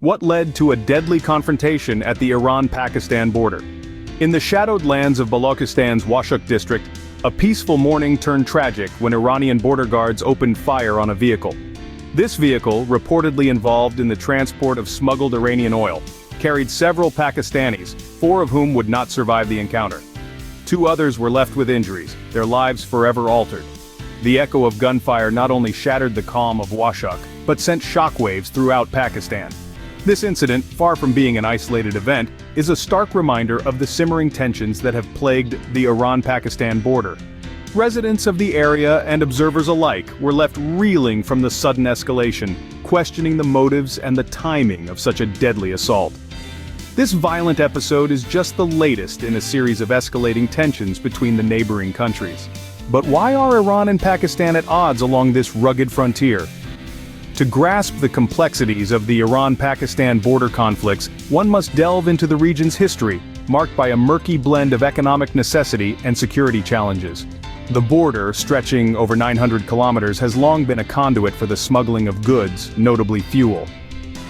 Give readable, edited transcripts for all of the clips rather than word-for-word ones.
What led to a deadly confrontation at the Iran-Pakistan border? In the shadowed lands of Balochistan's Washuk district, a peaceful morning turned tragic when Iranian border guards opened fire on a vehicle. This vehicle, reportedly involved in the transport of smuggled Iranian oil, carried several Pakistanis, 4 of whom would not survive the encounter. 2 others were left with injuries, their lives forever altered. The echo of gunfire not only shattered the calm of Washuk, but sent shockwaves throughout Pakistan. This incident, far from being an isolated event, is a stark reminder of the simmering tensions that have plagued the Iran-Pakistan border. Residents of the area and observers alike were left reeling from the sudden escalation, questioning the motives and the timing of such a deadly assault. This violent episode is just the latest in a series of escalating tensions between the neighboring countries. But why are Iran and Pakistan at odds along this rugged frontier? To grasp the complexities of the Iran-Pakistan border conflicts, one must delve into the region's history, marked by a murky blend of economic necessity and security challenges. The border, stretching over 900 kilometers, has long been a conduit for the smuggling of goods, notably fuel.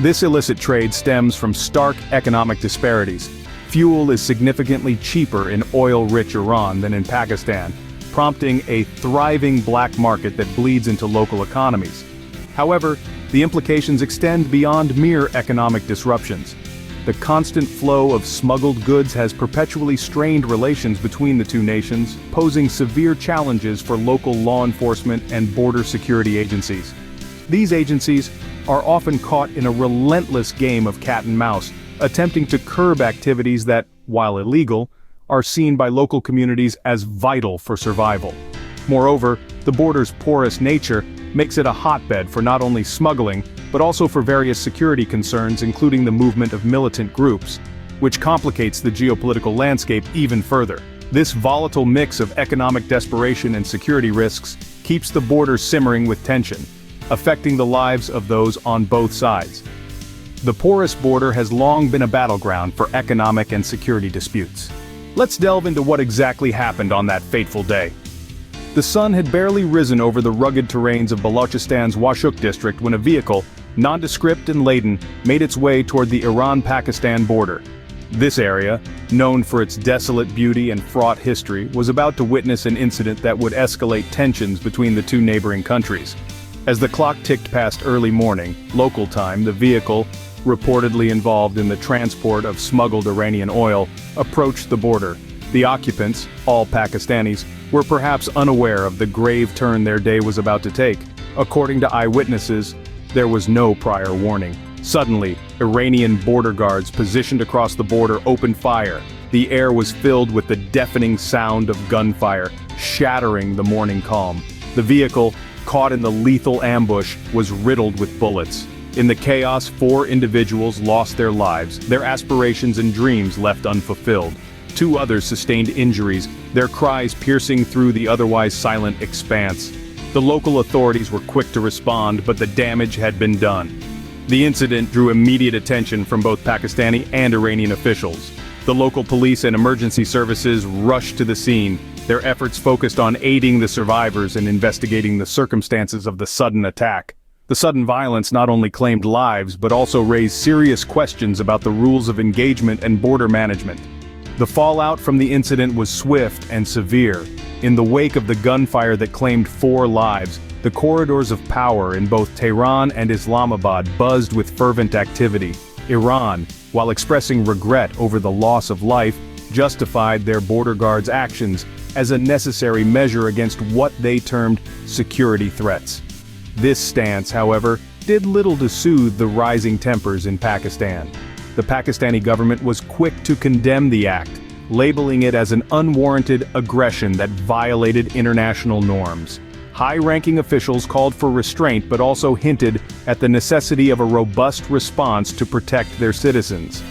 This illicit trade stems from stark economic disparities. Fuel is significantly cheaper in oil-rich Iran than in Pakistan, prompting a thriving black market that bleeds into local economies. However, the implications extend beyond mere economic disruptions. The constant flow of smuggled goods has perpetually strained relations between the two nations, posing severe challenges for local law enforcement and border security agencies. These agencies are often caught in a relentless game of cat and mouse, attempting to curb activities that, while illegal, are seen by local communities as vital for survival. Moreover, the border's porous nature makes it a hotbed for not only smuggling, but also for various security concerns, including the movement of militant groups, which complicates the geopolitical landscape even further. This volatile mix of economic desperation and security risks keeps the border simmering with tension, affecting the lives of those on both sides. The porous border has long been a battleground for economic and security disputes. Let's delve into what exactly happened on that fateful day. The sun had barely risen over the rugged terrains of Balochistan's Washuk district when a vehicle, nondescript and laden, made its way toward the Iran-Pakistan border. This area, known for its desolate beauty and fraught history, was about to witness an incident that would escalate tensions between the two neighboring countries. As the clock ticked past early morning, local time, the vehicle, reportedly involved in the transport of smuggled Iranian oil, approached the border. The occupants, all Pakistanis, were perhaps unaware of the grave turn their day was about to take. According to eyewitnesses, there was no prior warning. Suddenly, Iranian border guards positioned across the border opened fire. The air was filled with the deafening sound of gunfire, shattering the morning calm. The vehicle, caught in the lethal ambush, was riddled with bullets. In the chaos, 4 individuals lost their lives, their aspirations and dreams left unfulfilled. 2 others sustained injuries, their cries piercing through the otherwise silent expanse. The local authorities were quick to respond, but the damage had been done. The incident drew immediate attention from both Pakistani and Iranian officials. The local police and emergency services rushed to the scene, their efforts focused on aiding the survivors and investigating the circumstances of the sudden attack. The sudden violence not only claimed lives but also raised serious questions about the rules of engagement and border management. The fallout from the incident was swift and severe. In the wake of the gunfire that claimed 4 lives, the corridors of power in both Tehran and Islamabad buzzed with fervent activity. Iran, while expressing regret over the loss of life, justified their border guards' actions as a necessary measure against what they termed security threats. This stance, however, did little to soothe the rising tempers in Pakistan. The Pakistani government was quick to condemn the act, labeling it as an unwarranted aggression that violated international norms. High-ranking officials called for restraint but also hinted at the necessity of a robust response to protect their citizens.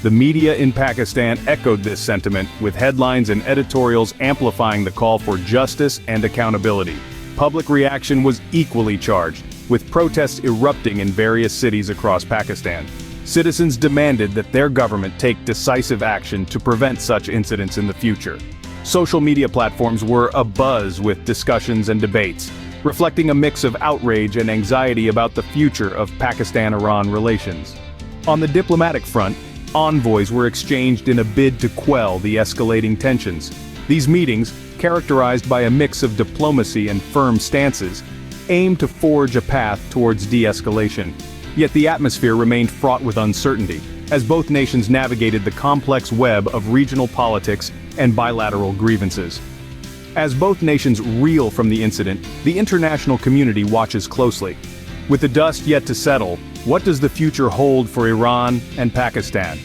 The media in Pakistan echoed this sentiment, with headlines and editorials amplifying the call for justice and accountability. Public reaction was equally charged, with protests erupting in various cities across Pakistan. Citizens demanded that their government take decisive action to prevent such incidents in the future. Social media platforms were abuzz with discussions and debates, reflecting a mix of outrage and anxiety about the future of Pakistan-Iran relations. On the diplomatic front, envoys were exchanged in a bid to quell the escalating tensions. These meetings, characterized by a mix of diplomacy and firm stances, aimed to forge a path towards de-escalation. Yet the atmosphere remained fraught with uncertainty, as both nations navigated the complex web of regional politics and bilateral grievances. As both nations reel from the incident, the international community watches closely. With the dust yet to settle, what does the future hold for Iran and Pakistan?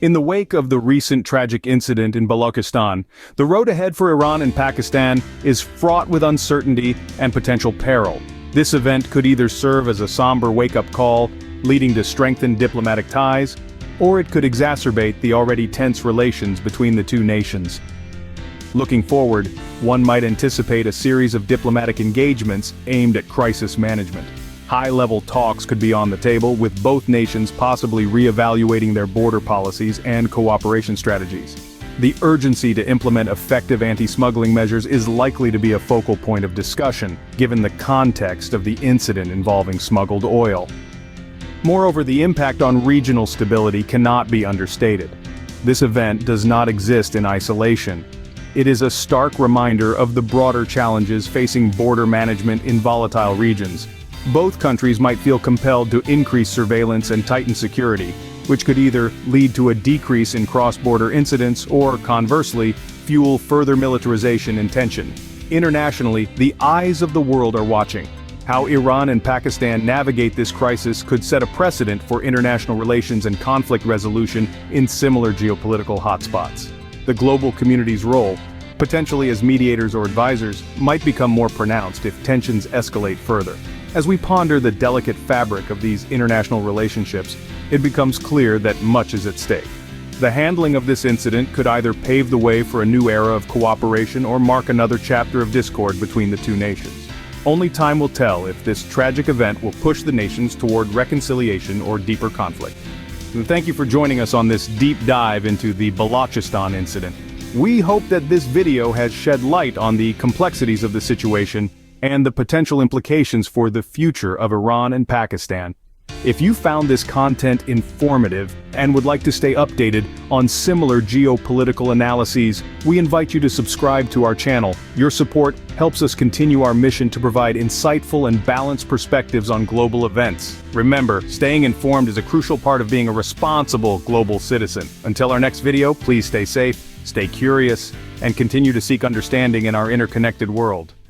In the wake of the recent tragic incident in Balochistan, the road ahead for Iran and Pakistan is fraught with uncertainty and potential peril. This event could either serve as a somber wake-up call, leading to strengthened diplomatic ties, or it could exacerbate the already tense relations between the two nations. Looking forward, one might anticipate a series of diplomatic engagements aimed at crisis management. High-level talks could be on the table, with both nations possibly re-evaluating their border policies and cooperation strategies. The urgency to implement effective anti-smuggling measures is likely to be a focal point of discussion, given the context of the incident involving smuggled oil. Moreover, the impact on regional stability cannot be understated. This event does not exist in isolation. It is a stark reminder of the broader challenges facing border management in volatile regions. Both countries might feel compelled to increase surveillance and tighten security, which could either lead to a decrease in cross-border incidents or, conversely, fuel further militarization and tension. Internationally, the eyes of the world are watching. How Iran and Pakistan navigate this crisis could set a precedent for international relations and conflict resolution in similar geopolitical hotspots. The global community's role, potentially as mediators or advisors, might become more pronounced if tensions escalate further. As we ponder the delicate fabric of these international relationships, it becomes clear that much is at stake. The handling of this incident could either pave the way for a new era of cooperation or mark another chapter of discord between the two nations. Only time will tell if this tragic event will push the nations toward reconciliation or deeper conflict. And thank you for joining us on this deep dive into the Balochistan incident. We hope that this video has shed light on the complexities of the situation and the potential implications for the future of Iran and Pakistan. If you found this content informative and would like to stay updated on similar geopolitical analyses, we invite you to subscribe to our channel. Your support helps us continue our mission to provide insightful and balanced perspectives on global events. Remember, staying informed is a crucial part of being a responsible global citizen. Until our next video, please stay safe, stay curious, and continue to seek understanding in our interconnected world.